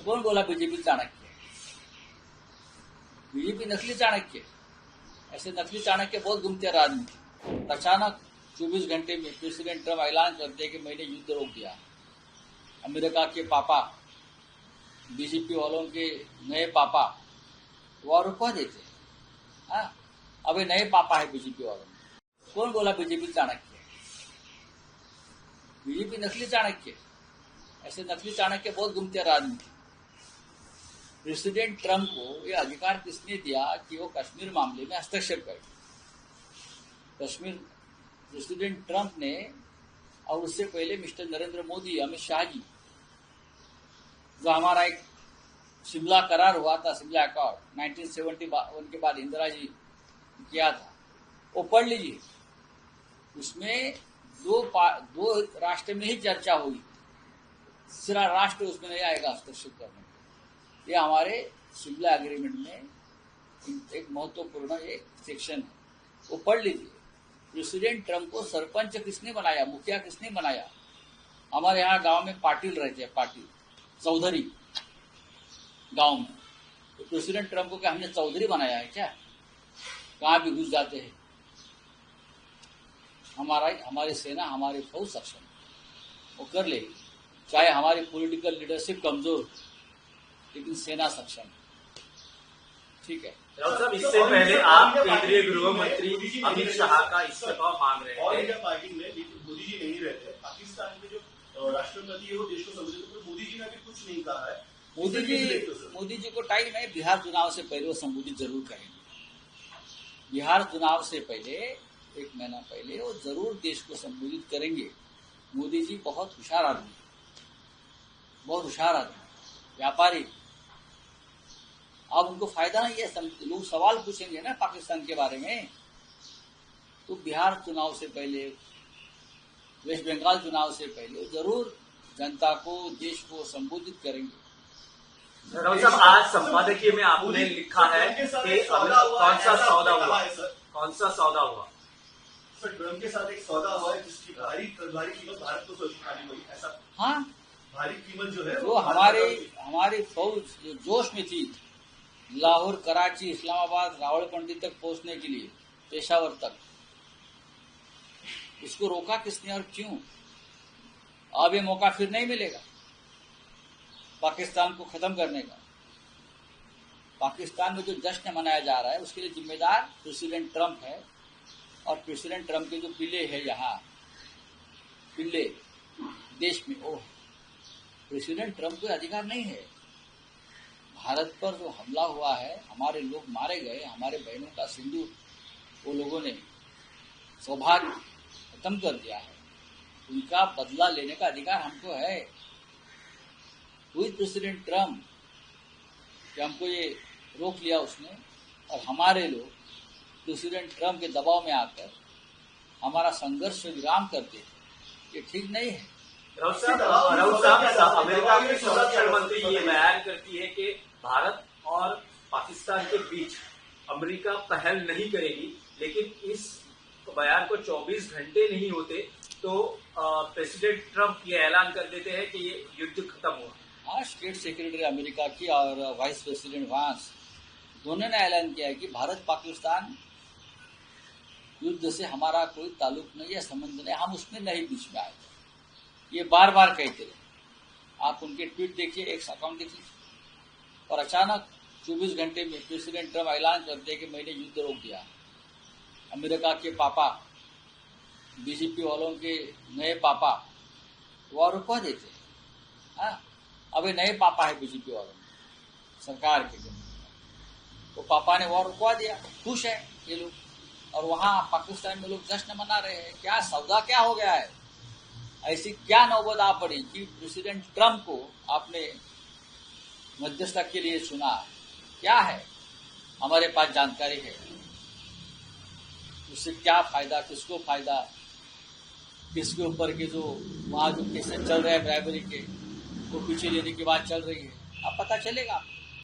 कौन बोला BJP Chanakya? BJP नकली चाणक्य। ऐसे नकली चाणक्य बहुत घूमते हैं राजनीति। अचानक 24 घंटे में प्रेसिडेंट ट्रम्प ऐलान करते हैं कि मैंने युद्ध रोक दिया। अमेरिका के पापा, बीजेपी वालों के नए पापा वो रुकवा देते हैं। हाँ, अभी नए पापा है बीजेपी वालों में। कौन बोला बीजेपी चाणक्य? बीजेपी नकली चाणक्य। ऐसे नकली चाणक्य बहुत घूमते हैं राजनीति। प्रेसिडेंट ट्रम्प को यह अधिकार किसने दिया कि वो कश्मीर मामले में हस्तक्षेप करे? कश्मीर प्रेसिडेंट ट्रम्प ने और उससे पहले मिस्टर नरेंद्र मोदी, अमित शाह जी, जो हमारा एक शिमला करार हुआ था, शिमला अकॉर्ड 1971 के बाद इंदिरा जी किया था, वो पढ़ लीजिए। उसमें दो राष्ट्र में ही चर्चा हुई, तीसरा राष्ट्र उसमें नहीं आएगा हस्तक्षेप करने। ये हमारे शिमला एग्रीमेंट में एक महत्वपूर्ण एक सेक्शन है, वो पढ़ लीजिए। प्रेसिडेंट ट्रम्प को सरपंच किसने बनाया, मुखिया किसने बनाया? हमारे यहाँ गांव में पाटिल रहते हैं, पाटिल चौधरी गांव में। तो प्रेसिडेंट ट्रम्प को क्या हमने चौधरी बनाया है क्या? कहाँ भी घुस जाते हैं। हमारी सेना, हमारी फौज सक्षम वो कर लेगी, चाहे हमारी पॉलिटिकल लीडरशिप कमजोर, लेकिन सेना सक्षम। ठीक है राहुल साहब, इससे पहले आप केंद्रीय गृह मंत्री अमित शाह का इस्तीफा मांग रहे थे। और इंडिया पार्टी में मोदी जी नहीं रहते, पाकिस्तान के जो राष्ट्रपति है वो देश को संबोधित, तो मोदी जी ने अभी कुछ नहीं कहा है। मोदी जी को टाइम है, बिहार चुनाव से पहले वो संबोधित जरूर करेंगे। बिहार चुनाव से पहले 1 महीना पहले वो जरूर देश को संबोधित करेंगे। मोदी जी बहुत होशियार आदमी, बहुत होशियार आदमी, व्यापारी। अब उनको फायदा नहीं है, लोग सवाल पूछेंगे ना पाकिस्तान के बारे में, तो बिहार चुनाव से पहले, वेस्ट बंगाल चुनाव से पहले जरूर जनता को, देश को संबोधित करेंगे। राहुल साहब, आज संपादकीय में आपने लिखा है कि कौन सा सौदा हुआ? कौन सा सौदा हुआ? सर, ट्रम्प के साथ एक सौदा हुआ है जिसकी भारी कीमत भारत को चुकानी हुई, ऐसा? हाँ, भारी कीमत जो है वो हमारी फौज जो जोश में थी, लाहौर, कराची, इस्लामाबाद, रावलपिंडी तक पहुंचने के लिए, पेशावर तक, इसको रोका किसने और क्यों? अब ये मौका फिर नहीं मिलेगा पाकिस्तान को खत्म करने का। पाकिस्तान में जो जश्न मनाया जा रहा है उसके लिए जिम्मेदार प्रेसिडेंट ट्रम्प है, और प्रेसिडेंट ट्रम्प के जो पिल्ले है यहाँ, पिल्ले देश में, वो प्रेसिडेंट ट्रम्प को अधिकार नहीं है। भारत पर जो हमला हुआ है, हमारे लोग मारे गए, हमारे बहनों का सिंदूर वो लोगों ने सौभाग्य खत्म कर दिया है, उनका बदला लेने का अधिकार हमको है। वही प्रेसिडेंट ट्रम्प कि हमको ये रोक लिया उसने, और हमारे लोग प्रेसिडेंट ट्रम्प के दबाव में आकर हमारा संघर्ष विराम करते थे, ये ठीक नहीं है। राहुल साहब, अमेरिका की संरक्षण मंत्री ये बयान करती है कि भारत और पाकिस्तान के बीच अमेरिका पहल नहीं करेगी, लेकिन इस बयान को 24 घंटे नहीं होते तो प्रेसिडेंट ट्रम्प ये ऐलान कर देते हैं कि ये युद्ध खत्म हुआ। हाँ, स्टेट सेक्रेटरी अमेरिका की और वाइस प्रेसिडेंट वांस दोनों ने ऐलान किया है कि भारत पाकिस्तान युद्ध से हमारा कोई ताल्लुक नहीं है, संबंध नहीं, हम उसमें नहीं बीच में आए। ये बार बार कहते रहे। आप उनके ट्वीट देखिए, एक अकाउंट देखिए, और अचानक 24 घंटे में प्रेसिडेंट ट्रम्प ऐलान करते हैं कि मैंने युद्ध रोक दिया। अमेरिका के पापा, बीजेपी वालों के नए पापा वो रुकवा देते हैं। हाँ, अभी नए पापा है बीजेपी वालों में, सरकार के जो, तो पापा ने वो रुकवा दिया, खुश है ये लोग, और वहां पाकिस्तान में लोग जश्न मना रहे हैं। क्या सौदा क्या हो गया है? ऐसी क्या नौबत आ पड़ी कि प्रेसिडेंट ट्रम्प को आपने मध्यस्थता के लिए चुना? क्या है? हमारे पास जानकारी है, उससे क्या फायदा, किसको फायदा, किसके ऊपर के जो वहां जो केसेस चल रहे हैं ब्राइबरी के, वो पीछे लेने की बात चल रही है, अब पता चलेगा।